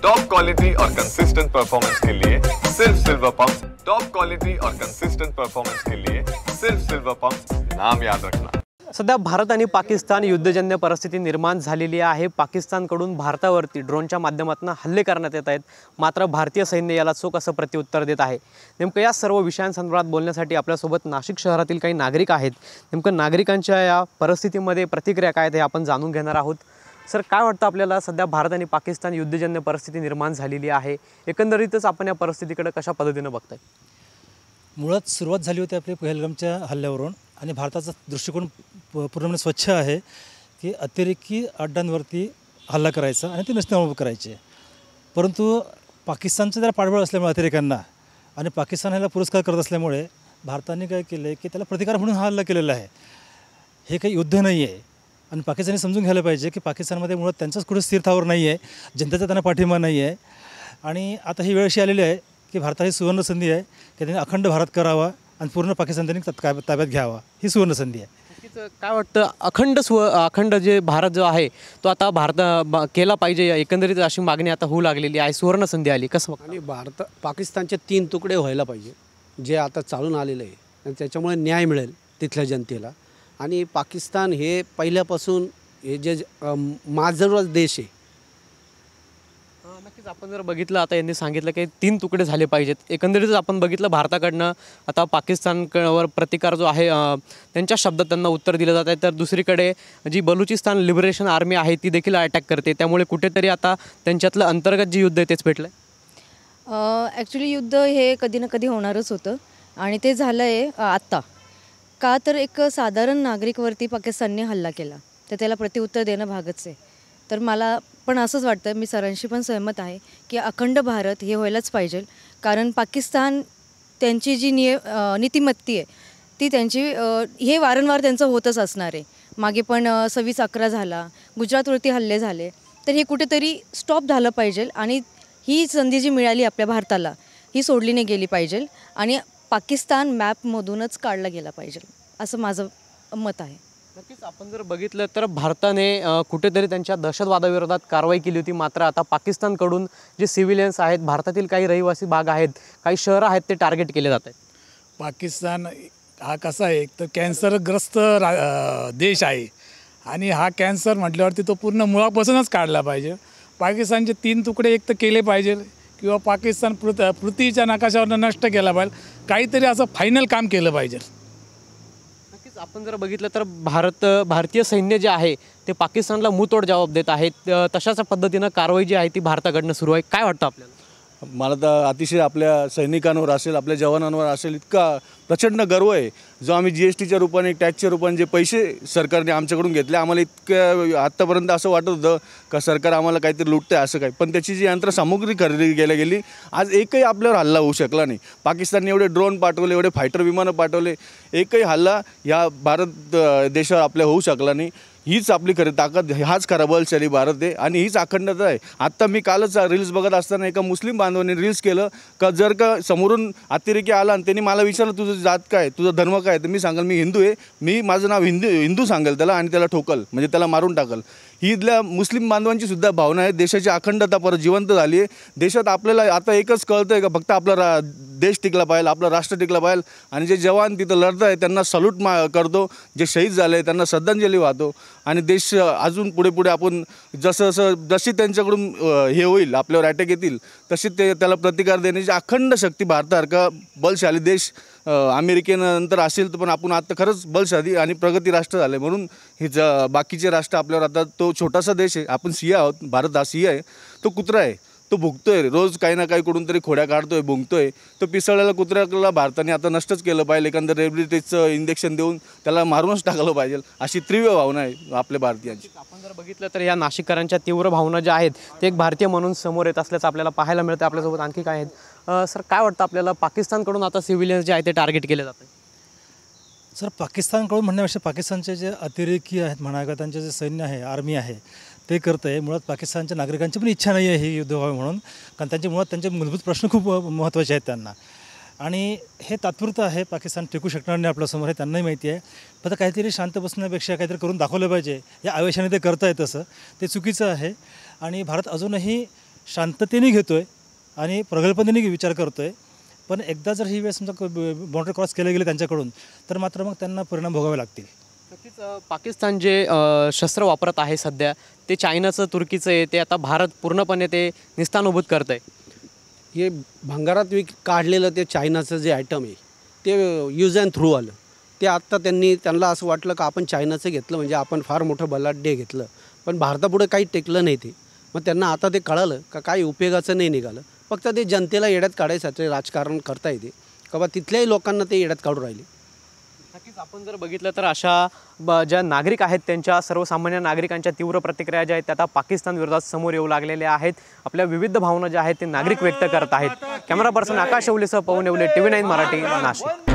Top quality और consistent performance के लिए सिर्फ सिल्वर पंप्स। टॉप क्वालिटी और कंसिस्टेंट परफॉर्मेंस के लिए सिर्फ सिल्वर पंप्स, नाम याद रखना। सध्या भारत आणि पाकिस्तान युद्धजन्य परिस्थिती निर्माण झालेली आहे। पाकिस्तानकडून भारतावरती ड्रोनच्या माध्यमातून हल्ले करण्यात येत आहेत, मात्र भारतीय सैन्य याला चोख असं प्रत्युत्तर देत आहे। नेमकं या सर्व विषयांसंदर्भात बोलण्यासाठी आपल्यासोबत नाशिक शहरातील काही नागरिक आहेत। नेमकं नागरिकांच्या या परिस्थितीमध्ये प्रतिक्रिया काय आहेत हे आपण जाणून घेणार आहोत। सर, काय वाटतं आपल्याला? सध्या भारत आणि पाकिस्तान युद्धजन्य परिस्थिती निर्माण झालेली आहे, एकंदरीतच आपण या परिस्थितीकडे कशा पद्धतीने बघताय? मुळात सुरुवात झाली होती आपल्या पहलगामच्या हल्ल्यावरून आणि भारताचा दृष्टिकोन पूर्णपणे स्वच्छ आहे की अतिरेकी अड्ड्यांवरती हल्ला करायचा आणि ते नष्टनाबूद करायचे। परंतु पाकिस्तानचं जरा पाठबळ असल्यामुळे अतिरेक्यांना आणि पाकिस्तान ह्याला पुरस्कार करत असल्यामुळे भारताने काय केलं आहे की त्याला प्रतिकार म्हणून हा हल्ला केलेला आहे। हे काही युद्ध नाही आहे आणि पाकिस्तानी समजून घ्यायला पाहिजे की पाकिस्तानमध्ये मुळात त्यांचाच कुठे स्थिरतावर नाही आहे, जनतेचा त्यांना पाठिंबा नाही आहे। आणि आता ही वेळ अशी आलेली आहे की भारताची सुवर्ण संधी आहे की त्यांनी अखंड भारत करावा आणि पूर्ण पाकिस्तान त्यांनी ताब्यात घ्यावा, ही सुवर्ण संधी आहे। काय वाटतं, अखंड जे भारत जो आहे तो आता केला पाहिजे, एकंदरीत अशी मागणी आता होऊ लागलेली आहे, सुवर्ण संधी आली कसं? आणि पाकिस्तानचे 3 तुकडे व्हायला पाहिजे जे आता चालून आलेले आहे आणि त्याच्यामुळे न्याय मिळेल तिथल्या जनतेला। आणि पाकिस्तान हे पहिल्यापासून हे जे माझरवाच देश आहे। नक्कीच आपण जर बघितलं, आता यांनी सांगितलं की 3 तुकडे झाले पाहिजेत। एकंदरीतच आपण बघितलं भारताकडनं आता पाकिस्तानवर प्रतिकार जो आहे त्यांच्या शब्दात त्यांना उत्तर दिलं जात आहे, तर दुसरीकडे जी बलुचिस्तान लिबरेशन आर्मी आहे ती देखील अटॅक करते, त्यामुळे कुठेतरी आता त्यांच्यातलं अंतर्गत जे युद्ध आहे तेच पेटलं आहे। ॲक्च्युली युद्ध हे कधी ना कधी होणारच होतं आणि ते झालं आहे आत्ता का, तर एक साधारण नागरिकवरती पाकिस्तानने हल्ला केला तर त्याला प्रत्युत्तर देणं भागच आहे। तर मला पण असंच वाटतं, मी सरांशी पण सहमत आहे की अखंड भारत हे व्हायलाच पाहिजे, कारण पाकिस्तान त्यांची जी नीतिमत्ती आहे ती त्यांची हे वारंवार त्यांचं होतच असणार आहे। मागे पण 26/11 झाला, गुजरातवरती हल्ले झाले, तर हे कुठेतरी स्टॉप झालं पाहिजे आणि ही संधी जी मिळाली आपल्या भारताला ही सोडली नाही गेली पाहिजे आणि पाकिस्तान मॅपमधूनच काढला गेला पाहिजे, असं माझं मत आहे। नक्कीच आपण जर बघितलं तर भारताने कुठेतरी त्यांच्या दहशतवादाविरोधात कारवाई केली होती, मात्र आता पाकिस्तानकडून जे सिव्हिलियन्स आहेत, भारतातील काही रहिवासी भाग आहेत, काही शहरं आहेत, ते टार्गेट केले जात आहेत। पाकिस्तान हा कसा आहे, एक तर कॅन्सरग्रस्त देश आहे आणि हा कॅन्सर म्हटल्यावरती तो पूर्ण मुळापासूनच काढला पाहिजे। पाकिस्तानचे 3 तुकडे एक तर केले पाहिजे किंवा पाकिस्तान पृथ्वीच्या नकाशावरनं नष्ट केला पाहिजे, काहीतरी असं फायनल काम केलं पाहिजे। नक्कीच आपण जर बघितलं तर भारतीय सैन्य जे आहे ते पाकिस्तानला मुंहतोड जवाब देत आहेत, तशाच पद्धतीनं कारवाई जी आहे ती भारताकडनं सुरू आहे। काय वाटतं आपल्याला? मला तर अतिशय आपल्या सैनिकांवर असेल, आपल्या जवानांवर असेल, इतका प्रचंड गर्व आहे। जो आम्ही GSTच्या रूपाने, टॅक्सच्या रूपाने जे पैसे सरकारने आमच्याकडून घेतले, आम्हाला इतकं आत्तापर्यंत असं वाटत होतं का सरकार आम्हाला काहीतरी लुटतं असं काही, पण त्याची जी यंत्रसामुग्री खरेदी केल्या गेली, आज एकही आपल्यावर हल्ला होऊ शकला नाही। पाकिस्तानने एवढे ड्रोन पाठवले, एवढे फायटर विमानं पाठवले, एकही हल्ला या भारत देशावर आपल्या होऊ शकला नाही। हीच आपली खरी ताकद, हाच खरा बलशाली भारत आहे आणि हीच अखंडता आहे। आत्ता मी कालच रील्स बघत असताना एका मुस्लिम बांधवाने रील्स केलं का जर का समोरून अतिरेकी आला आणि त्यांनी मला विचारलं तुझं जात काय, तुझा धर्म काय, तर मी सांगेल मी हिंदू आहे, माझं नाव हिंदू सांगेल त्याला आणि त्याला ठोकल, म्हणजे त्याला मारून टाकल। ही इथल्या मुस्लिम बांधवांची सुद्धा भावना आहे। देशाची अखंडता परत जिवंत झाली आहे। देशात आपल्याला आता एकच कळतं आहे का फक्त आपला देश टिकला पाहिजे, आपलं राष्ट्र टिकलं पाहिजे आणि जे जवान तिथं लढत आहे त्यांना सल्यूट करतो, जे शहीद झाले त्यांना श्रद्धांजली वाहतो आणि देश अजून पुढे आपण जशी त्यांच्याकडून हे होईल, आपल्यावर अटॅक येतील तशी त्याला प्रतिकार देण्याची अखंड शक्ती भारतासारखा बलशाली देश अमेरिकेनंतर असेल, तर पण आपण आता खरंच बलशाली आणि प्रगती राष्ट्र झाले। म्हणून हे बाकीचे राष्ट्र आपल्यावर आता, तो छोटासा देश आहे, आपण सिंह आहोत, भारत हा सिंह आहे, तो कुत्रा आहे, तो भुंकतोय रोज काही ना काही कुठून तरी खोड्या काढतोय, भुंकतोय। तो पिसळलेला कुत्र्याला भारताने आता नष्टच केलं पाहिजे, एकंदर रेबिलिटीचं इंजेक्शन देऊन त्याला मारूनच टाकलं पाहिजे, अशी तीव्र भावना आहे आपल्या भारतीयांची। आपण जर बघितलं तर या नाशिककरांच्या तीव्र भावना ज्या आहेत ते एक भारतीय म्हणून समोर येत असल्याचं आपल्याला पाहायला मिळतं। आपल्यासोबत आणखी काय आहेत? सर, काय वाटतं आपल्याला, पाकिस्तानकडून आता सिव्हिलियन्स जे आहेत ते टार्गेट केले जातात? सर, पाकिस्तानकडून म्हणण्यापेक्षा पाकिस्तानचे जे अतिरेकी आहेत म्हणा किंवा त्यांचे जे सैन्य आहे, आर्मी आहे, ते करतं आहे। मुळात पाकिस्तानच्या नागरिकांची पण इच्छा नाही आहे हे युद्ध व्हावे म्हणून, कारण त्यांचे मुळात त्यांचे मूलभूत प्रश्न खूप महत्त्वाचे आहेत त्यांना, आणि हे तात्पुरतं आहे। पाकिस्तान टिकू शकणार नाही आपल्यासमोर, हे त्यांनाही माहिती आहे। पण आता काहीतरी शांत बसण्यापेक्षा काहीतरी करून दाखवलं पाहिजे, या आवेशाने ते करत आहेत, तसं ते चुकीचं आहे। आणि भारत अजूनही शांततेने घेतो आहे आणि प्रगल्भतेने विचार करतो आहे. पण एकदा जर ही वेळ समजा बाउंड्री क्रॉस केले गेले त्यांच्याकडून तर मात्र मग त्यांना परिणाम भोगावे लागतील. नक्कीच पाकिस्तान जे शस्त्र वापरत आहे सध्या ते चायनाचं तुर्कीचं आहे, ते आता भारत पूर्णपणे ते निस्तानुभूत करत आहे. हे भंगारात काढलेलं ते चायनाचं जे आयटम आहे ते यूज अँड थ्रू आलं. ते आत्ता त्यांना असं वाटलं का आपण चायनाचं घेतलं म्हणजे आपण फार मोठं बलाढ्य घेतलं, पण भारतापुढे काही टेकलं नाही ते. मग त्यांना आता ते कळालं का काही उपयोगाचं नाही निघालं. फक्त ते जनतेला येड्यात काढायसाठी राजकारण करता येते का बा तिथल्याही लोकांना ते येड्यात काढून राहिले. नक्कीच आपण जर बघितलं तर अशा ज्या नागरिक आहेत त्यांच्या सर्वसामान्य नागरिकांच्या तीव्र प्रतिक्रिया ज्या आहेत त्या आता पाकिस्तान विरोधात समोर येऊ लागलेल्या आहेत. आपल्या विविध भावना ज्या आहेत ते नागरिक व्यक्त करत आहेत. कॅमेरा पर्सन आकाश येवलेसह पवन येवले, TV9 मराठी, नाशिक.